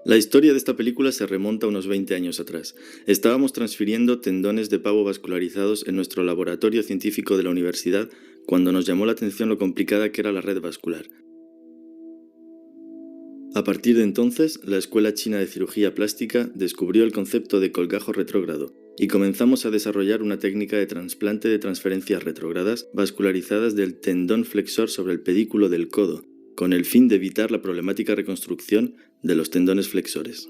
La historia de esta película se remonta a unos 20 años atrás. Estábamos transfiriendo tendones de pavo vascularizados en nuestro laboratorio científico de la universidad cuando nos llamó la atención lo complicada que era la red vascular. A partir de entonces, la Escuela China de Cirugía Plástica descubrió el concepto de colgajo retrógrado y comenzamos a desarrollar una técnica de trasplante de transferencias retrógradas vascularizadas del tendón flexor sobre el pedículo del codo, con el fin de evitar la problemática reconstrucción de los tendones flexores.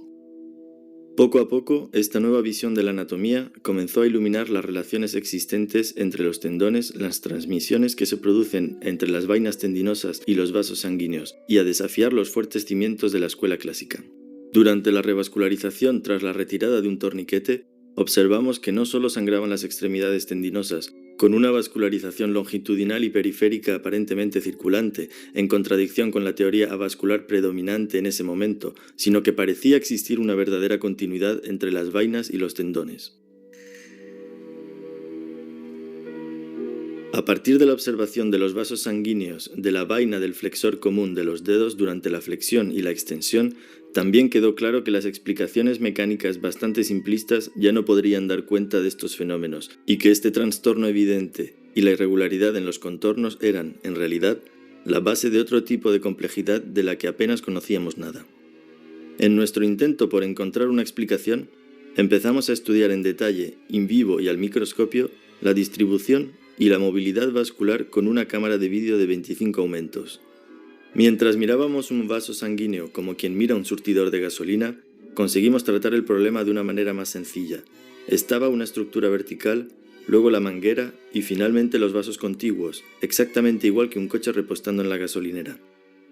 Poco a poco, esta nueva visión de la anatomía comenzó a iluminar las relaciones existentes entre los tendones, las transmisiones que se producen entre las vainas tendinosas y los vasos sanguíneos, y a desafiar los fuertes cimientos de la escuela clásica. Durante la revascularización tras la retirada de un torniquete, observamos que no solo sangraban las extremidades tendinosas, con una vascularización longitudinal y periférica aparentemente circulante, en contradicción con la teoría avascular predominante en ese momento, sino que parecía existir una verdadera continuidad entre las vainas y los tendones. A partir de la observación de los vasos sanguíneos de la vaina del flexor común de los dedos durante la flexión y la extensión, también quedó claro que las explicaciones mecánicas bastante simplistas ya no podrían dar cuenta de estos fenómenos, y que este trastorno evidente y la irregularidad en los contornos eran, en realidad, la base de otro tipo de complejidad de la que apenas conocíamos nada. En nuestro intento por encontrar una explicación, empezamos a estudiar en detalle, in vivo y al microscopio, la distribución y la movilidad vascular con una cámara de vídeo de 25 aumentos. Mientras mirábamos un vaso sanguíneo como quien mira un surtidor de gasolina, conseguimos tratar el problema de una manera más sencilla. Estaba una estructura vertical, luego la manguera y finalmente los vasos contiguos, exactamente igual que un coche repostando en la gasolinera.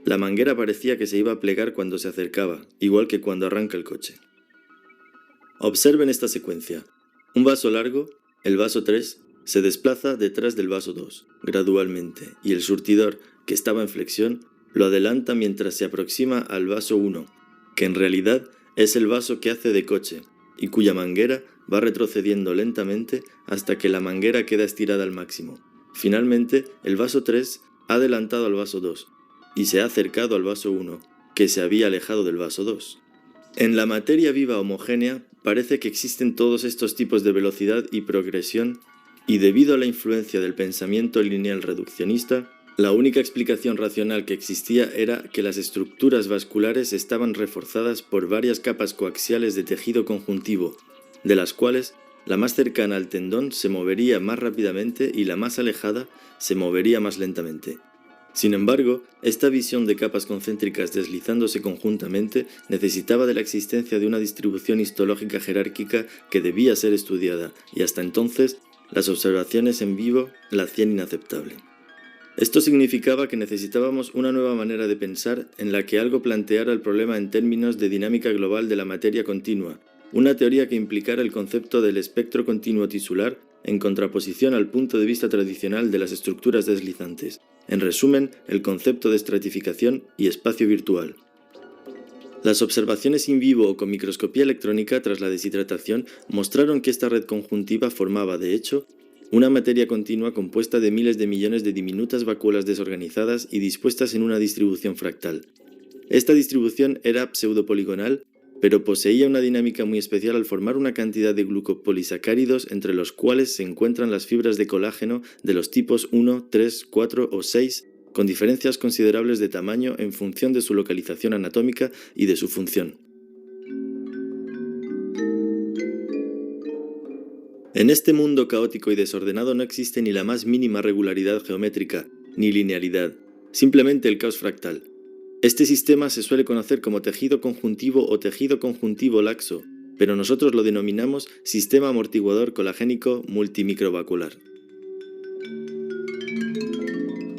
La manguera parecía que se iba a plegar cuando se acercaba, igual que cuando arranca el coche. Observen esta secuencia. Un vaso largo, el vaso 3, se desplaza detrás del vaso 2, gradualmente, y el surtidor, que estaba en flexión, lo adelanta mientras se aproxima al vaso 1, que en realidad es el vaso que hace de coche, y cuya manguera va retrocediendo lentamente hasta que la manguera queda estirada al máximo. Finalmente, el vaso 3 ha adelantado al vaso 2, y se ha acercado al vaso 1, que se había alejado del vaso 2. En la materia viva homogénea, parece que existen todos estos tipos de velocidad y progresión, y debido a la influencia del pensamiento lineal reduccionista, la única explicación racional que existía era que las estructuras vasculares estaban reforzadas por varias capas coaxiales de tejido conjuntivo, de las cuales la más cercana al tendón se movería más rápidamente y la más alejada se movería más lentamente. Sin embargo, esta visión de capas concéntricas deslizándose conjuntamente necesitaba de la existencia de una distribución histológica jerárquica que debía ser estudiada, y hasta entonces las observaciones en vivo la hacían inaceptable. Esto significaba que necesitábamos una nueva manera de pensar en la que algo planteara el problema en términos de dinámica global de la materia continua, una teoría que implicara el concepto del espectro continuo tisular en contraposición al punto de vista tradicional de las estructuras deslizantes. En resumen, el concepto de estratificación y espacio virtual. Las observaciones in vivo o con microscopía electrónica tras la deshidratación mostraron que esta red conjuntiva formaba, de hecho, una materia continua compuesta de miles de millones de diminutas vacuolas desorganizadas y dispuestas en una distribución fractal. Esta distribución era pseudopoligonal, pero poseía una dinámica muy especial al formar una cantidad de glucopolisacáridos entre los cuales se encuentran las fibras de colágeno de los tipos 1, 3, 4 o 6, con diferencias considerables de tamaño en función de su localización anatómica y de su función. En este mundo caótico y desordenado no existe ni la más mínima regularidad geométrica, ni linealidad, simplemente el caos fractal. Este sistema se suele conocer como tejido conjuntivo o tejido conjuntivo laxo, pero nosotros lo denominamos sistema amortiguador colagénico multimicrovacular.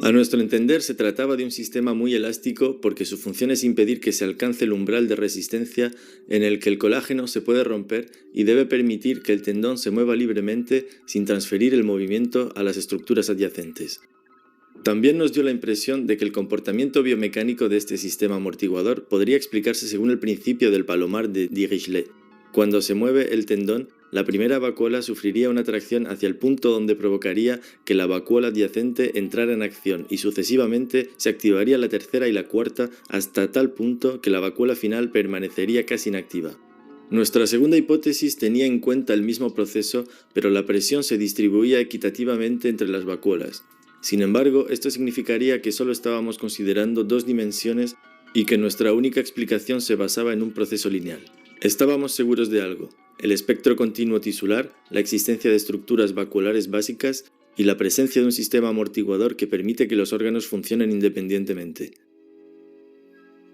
A nuestro entender se trataba de un sistema muy elástico porque su función es impedir que se alcance el umbral de resistencia en el que el colágeno se puede romper y debe permitir que el tendón se mueva libremente sin transferir el movimiento a las estructuras adyacentes. También nos dio la impresión de que el comportamiento biomecánico de este sistema amortiguador podría explicarse según el principio del palomar de Dirichlet. Cuando se mueve el tendón, la primera vacuola sufriría una tracción hacia el punto donde provocaría que la vacuola adyacente entrara en acción y sucesivamente se activaría la tercera y la cuarta hasta tal punto que la vacuola final permanecería casi inactiva. Nuestra segunda hipótesis tenía en cuenta el mismo proceso, pero la presión se distribuía equitativamente entre las vacuolas. Sin embargo, esto significaría que solo estábamos considerando dos dimensiones y que nuestra única explicación se basaba en un proceso lineal. Estábamos seguros de algo: el espectro continuo tisular, la existencia de estructuras vacuolares básicas y la presencia de un sistema amortiguador que permite que los órganos funcionen independientemente.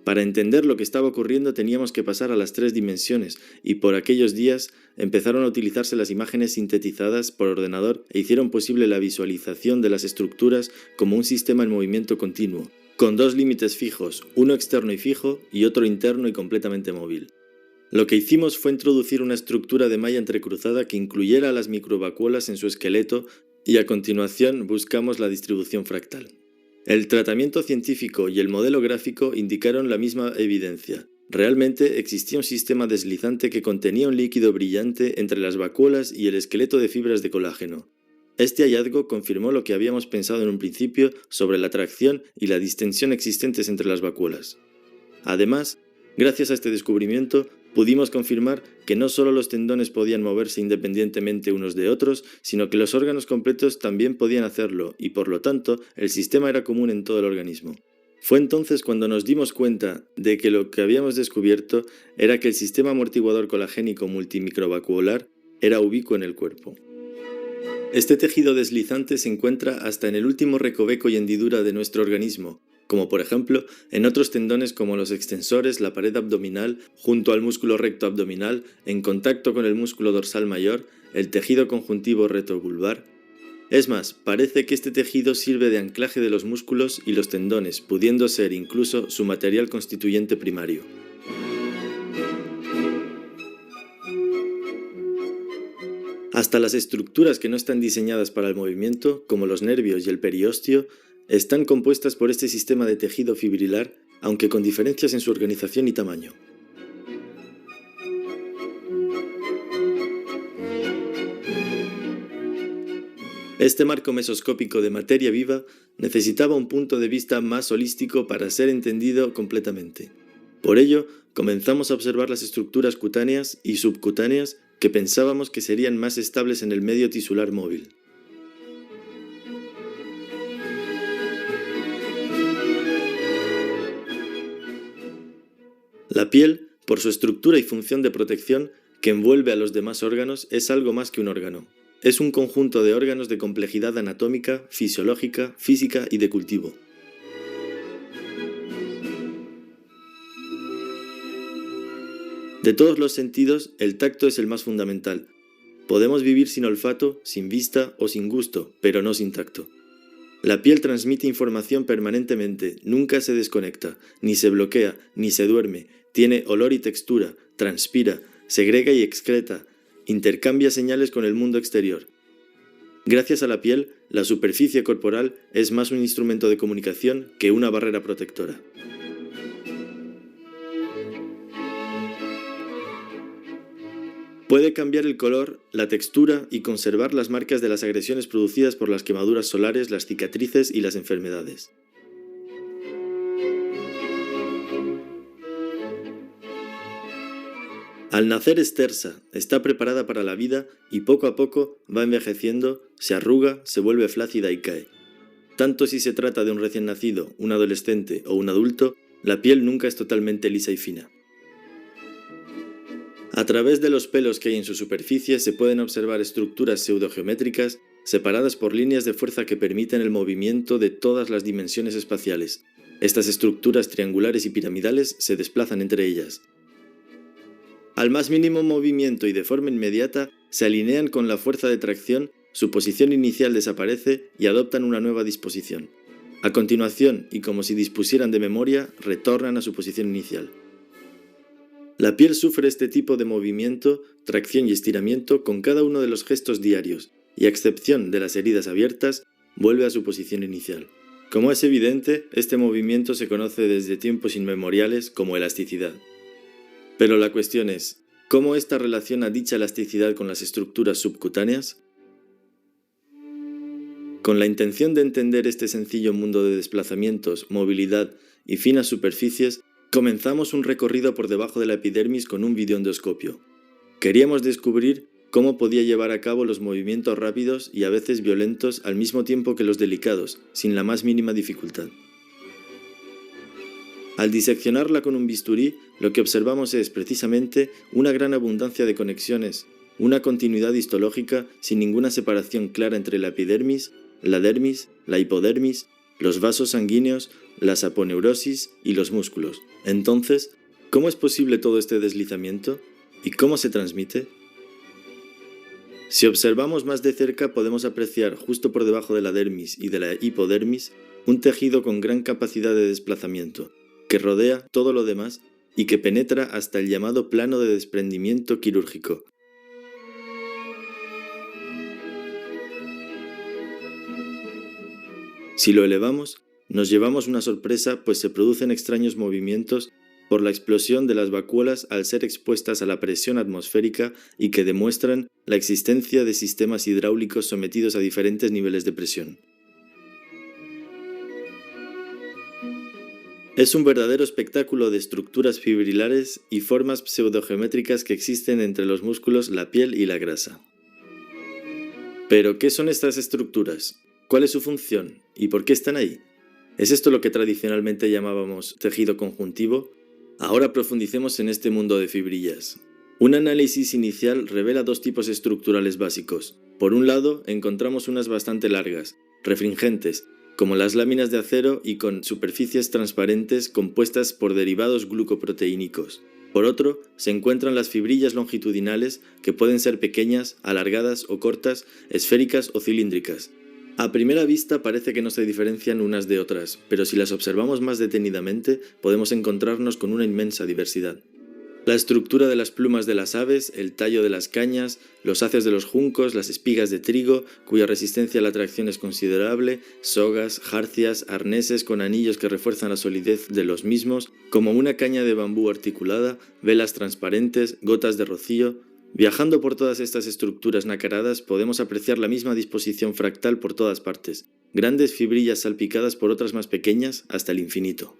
Para entender lo que estaba ocurriendo teníamos que pasar a las tres dimensiones, y por aquellos días empezaron a utilizarse las imágenes sintetizadas por ordenador e hicieron posible la visualización de las estructuras como un sistema en movimiento continuo, con dos límites fijos, uno externo y fijo y otro interno y completamente móvil. Lo que hicimos fue introducir una estructura de malla entrecruzada que incluyera a las microvacuolas en su esqueleto y a continuación buscamos la distribución fractal. El tratamiento científico y el modelo gráfico indicaron la misma evidencia. Realmente existía un sistema deslizante que contenía un líquido brillante entre las vacuolas y el esqueleto de fibras de colágeno. Este hallazgo confirmó lo que habíamos pensado en un principio sobre la tracción y la distensión existentes entre las vacuolas. Además, gracias a este descubrimiento, pudimos confirmar que no solo los tendones podían moverse independientemente unos de otros, sino que los órganos completos también podían hacerlo y por lo tanto el sistema era común en todo el organismo. Fue entonces cuando nos dimos cuenta de que lo que habíamos descubierto era que el sistema amortiguador colagénico multimicrovacuolar era ubicuo en el cuerpo. Este tejido deslizante se encuentra hasta en el último recoveco y hendidura de nuestro organismo, como por ejemplo en otros tendones como los extensores, la pared abdominal, junto al músculo recto abdominal, en contacto con el músculo dorsal mayor, el tejido conjuntivo retrovulvar. Es más, parece que este tejido sirve de anclaje de los músculos y los tendones, pudiendo ser incluso su material constituyente primario. Hasta las estructuras que no están diseñadas para el movimiento, como los nervios y el periósteo, están compuestas por este sistema de tejido fibrilar, aunque con diferencias en su organización y tamaño. Este marco mesoscópico de materia viva necesitaba un punto de vista más holístico para ser entendido completamente. Por ello, comenzamos a observar las estructuras cutáneas y subcutáneas que pensábamos que serían más estables en el medio tisular móvil. La piel, por su estructura y función de protección que envuelve a los demás órganos, es algo más que un órgano. Es un conjunto de órganos de complejidad anatómica, fisiológica, física y de cultivo. De todos los sentidos, el tacto es el más fundamental. Podemos vivir sin olfato, sin vista o sin gusto, pero no sin tacto. La piel transmite información permanentemente, nunca se desconecta, ni se bloquea, ni se duerme, tiene olor y textura, transpira, segrega y excreta, intercambia señales con el mundo exterior. Gracias a la piel, la superficie corporal es más un instrumento de comunicación que una barrera protectora. Puede cambiar el color, la textura y conservar las marcas de las agresiones producidas por las quemaduras solares, las cicatrices y las enfermedades. Al nacer es tersa, está preparada para la vida y poco a poco va envejeciendo, se arruga, se vuelve flácida y cae. Tanto si se trata de un recién nacido, un adolescente o un adulto, la piel nunca es totalmente lisa y fina. A través de los pelos que hay en su superficie se pueden observar estructuras pseudogeométricas separadas por líneas de fuerza que permiten el movimiento de todas las dimensiones espaciales. Estas estructuras triangulares y piramidales se desplazan entre ellas. Al más mínimo movimiento y de forma inmediata se alinean con la fuerza de tracción, su posición inicial desaparece y adoptan una nueva disposición. A continuación, y como si dispusieran de memoria, retornan a su posición inicial. La piel sufre este tipo de movimiento, tracción y estiramiento con cada uno de los gestos diarios, y a excepción de las heridas abiertas, vuelve a su posición inicial. Como es evidente, este movimiento se conoce desde tiempos inmemoriales como elasticidad. Pero la cuestión es, ¿Cómo ésta relaciona dicha elasticidad con las estructuras subcutáneas? Con la intención de entender este sencillo mundo de desplazamientos, movilidad y finas superficies, comenzamos un recorrido por debajo de la epidermis con un videoendoscopio. Queríamos descubrir cómo podía llevar a cabo los movimientos rápidos y a veces violentos al mismo tiempo que los delicados, sin la más mínima dificultad. Al diseccionarla con un bisturí, lo que observamos es precisamente una gran abundancia de conexiones, una continuidad histológica sin ninguna separación clara entre la epidermis, la dermis, la hipodermis, los vasos sanguíneos, la saponeurosis y los músculos. Entonces, ¿cómo es posible todo este deslizamiento? ¿Y cómo se transmite? Si observamos más de cerca, podemos apreciar justo por debajo de la dermis y de la hipodermis un tejido con gran capacidad de desplazamiento, que rodea todo lo demás y que penetra hasta el llamado plano de desprendimiento quirúrgico. Si lo elevamos, nos llevamos una sorpresa, pues se producen extraños movimientos por la explosión de las vacuolas al ser expuestas a la presión atmosférica y que demuestran la existencia de sistemas hidráulicos sometidos a diferentes niveles de presión. Es un verdadero espectáculo de estructuras fibrilares y formas pseudogeométricas que existen entre los músculos, la piel y la grasa. ¿Pero qué son estas estructuras? ¿Cuál es su función? ¿Y por qué están ahí? ¿Es esto lo que tradicionalmente llamábamos tejido conjuntivo? Ahora profundicemos en este mundo de fibrillas. Un análisis inicial revela dos tipos estructurales básicos. Por un lado, encontramos unas bastante largas, refringentes, como las láminas de acero y con superficies transparentes compuestas por derivados glucoproteínicos. Por otro, se encuentran las fibrillas longitudinales, que pueden ser pequeñas, alargadas o cortas, esféricas o cilíndricas. A primera vista parece que no se diferencian unas de otras, pero si las observamos más detenidamente, podemos encontrarnos con una inmensa diversidad. La estructura de las plumas de las aves, el tallo de las cañas, los haces de los juncos, las espigas de trigo, cuya resistencia a la tracción es considerable, sogas, jarcias, arneses con anillos que refuerzan la solidez de los mismos, como una caña de bambú articulada, velas transparentes, gotas de rocío. Viajando por todas estas estructuras nacaradas podemos apreciar la misma disposición fractal por todas partes, grandes fibrillas salpicadas por otras más pequeñas hasta el infinito.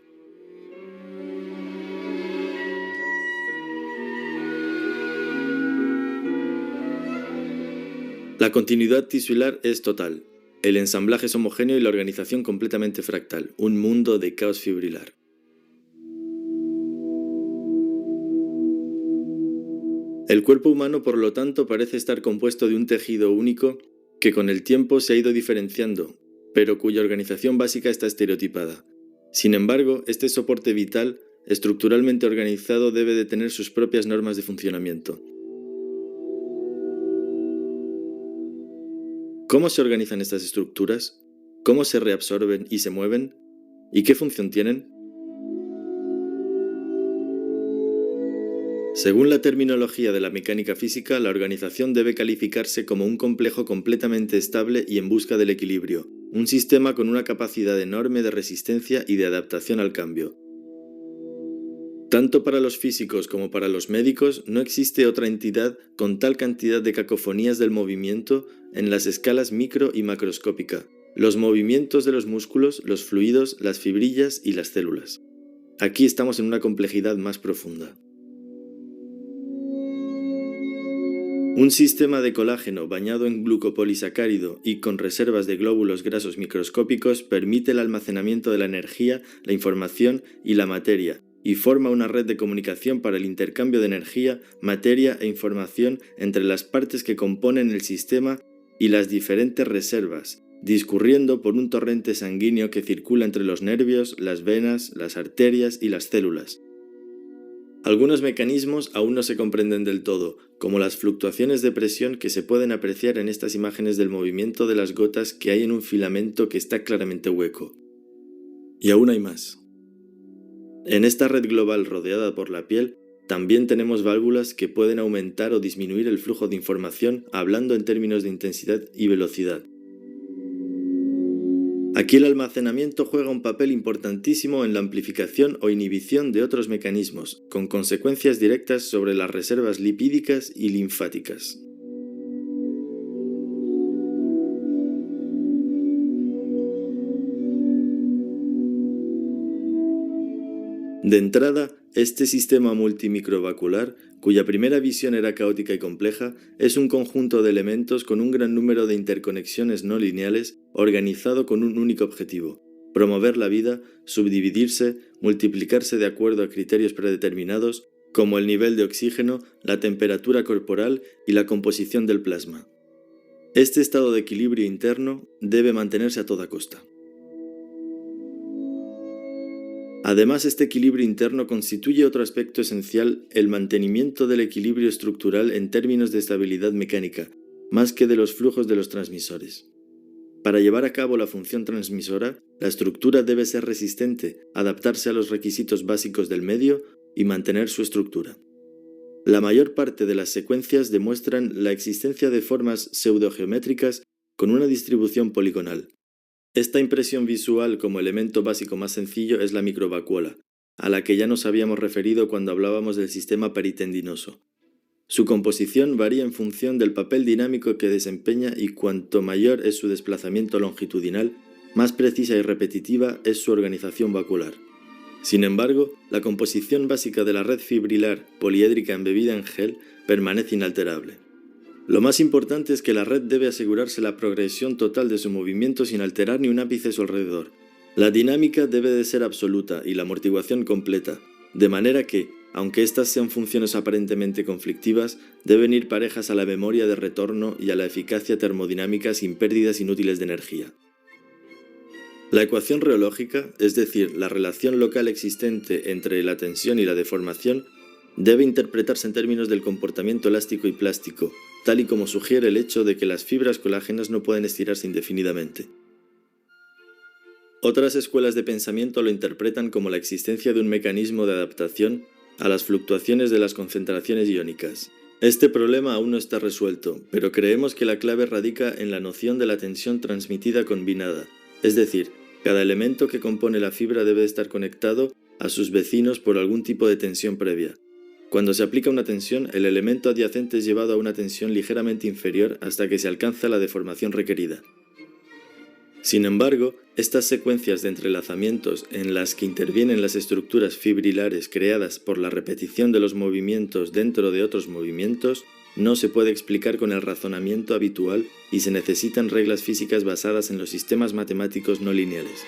La continuidad tisular es total, el ensamblaje es homogéneo y la organización completamente fractal, un mundo de caos fibrilar. El cuerpo humano, por lo tanto, parece estar compuesto de un tejido único que con el tiempo se ha ido diferenciando, pero cuya organización básica está estereotipada. Sin embargo, este soporte vital, estructuralmente organizado, debe de tener sus propias normas de funcionamiento. ¿Cómo se organizan estas estructuras? ¿Cómo se reabsorben y se mueven? ¿Y qué función tienen? Según la terminología de la mecánica física, la organización debe calificarse como un complejo completamente estable y en busca del equilibrio, un sistema con una capacidad enorme de resistencia y de adaptación al cambio. Tanto para los físicos como para los médicos, no existe otra entidad con tal cantidad de cacofonías del movimiento en las escalas micro y macroscópica, los movimientos de los músculos, los fluidos, las fibrillas y las células. Aquí estamos en una complejidad más profunda. Un sistema de colágeno bañado en glucopolisacárido y con reservas de glóbulos grasos microscópicos permite el almacenamiento de la energía, la información y la materia, y forma una red de comunicación para el intercambio de energía, materia e información entre las partes que componen el sistema y las diferentes reservas, discurriendo por un torrente sanguíneo que circula entre los nervios, las venas, las arterias y las células. Algunos mecanismos aún no se comprenden del todo, como las fluctuaciones de presión que se pueden apreciar en estas imágenes del movimiento de las gotas que hay en un filamento que está claramente hueco. Y aún hay más. En esta red global rodeada por la piel, también tenemos válvulas que pueden aumentar o disminuir el flujo de información hablando en términos de intensidad y velocidad. Aquí el almacenamiento juega un papel importantísimo en la amplificación o inhibición de otros mecanismos, con consecuencias directas sobre las reservas lipídicas y linfáticas. De entrada, este sistema multimicrovascular, cuya primera visión era caótica y compleja, es un conjunto de elementos con un gran número de interconexiones no lineales organizado con un único objetivo: promover la vida, subdividirse, multiplicarse de acuerdo a criterios predeterminados, como el nivel de oxígeno, la temperatura corporal y la composición del plasma. Este estado de equilibrio interno debe mantenerse a toda costa. Además, este equilibrio interno constituye otro aspecto esencial: el mantenimiento del equilibrio estructural en términos de estabilidad mecánica, más que de los flujos de los transmisores. Para llevar a cabo la función transmisora, la estructura debe ser resistente, adaptarse a los requisitos básicos del medio y mantener su estructura. La mayor parte de las secuencias demuestran la existencia de formas pseudogeométricas con una distribución poligonal. Esta impresión visual como elemento básico más sencillo es la microvacuola, a la que ya nos habíamos referido cuando hablábamos del sistema peritendinoso. Su composición varía en función del papel dinámico que desempeña, y cuanto mayor es su desplazamiento longitudinal, más precisa y repetitiva es su organización vacular. Sin embargo, la composición básica de la red fibrilar poliédrica embebida en gel permanece inalterable. Lo más importante es que la red debe asegurarse la progresión total de su movimiento sin alterar ni un ápice a su alrededor. La dinámica debe de ser absoluta y la amortiguación completa, de manera que, aunque estas sean funciones aparentemente conflictivas, deben ir parejas a la memoria de retorno y a la eficacia termodinámica sin pérdidas inútiles de energía. La ecuación reológica, es decir, la relación local existente entre la tensión y la deformación, debe interpretarse en términos del comportamiento elástico y plástico, tal y como sugiere el hecho de que las fibras colágenas no pueden estirarse indefinidamente. Otras escuelas de pensamiento lo interpretan como la existencia de un mecanismo de adaptación a las fluctuaciones de las concentraciones iónicas. Este problema aún no está resuelto, pero creemos que la clave radica en la noción de la tensión transmitida combinada, es decir, cada elemento que compone la fibra debe estar conectado a sus vecinos por algún tipo de tensión previa. Cuando se aplica una tensión, el elemento adyacente es llevado a una tensión ligeramente inferior hasta que se alcanza la deformación requerida. Sin embargo, estas secuencias de entrelazamientos en las que intervienen las estructuras fibrilares creadas por la repetición de los movimientos dentro de otros movimientos no se puede explicar con el razonamiento habitual y se necesitan reglas físicas basadas en los sistemas matemáticos no lineales.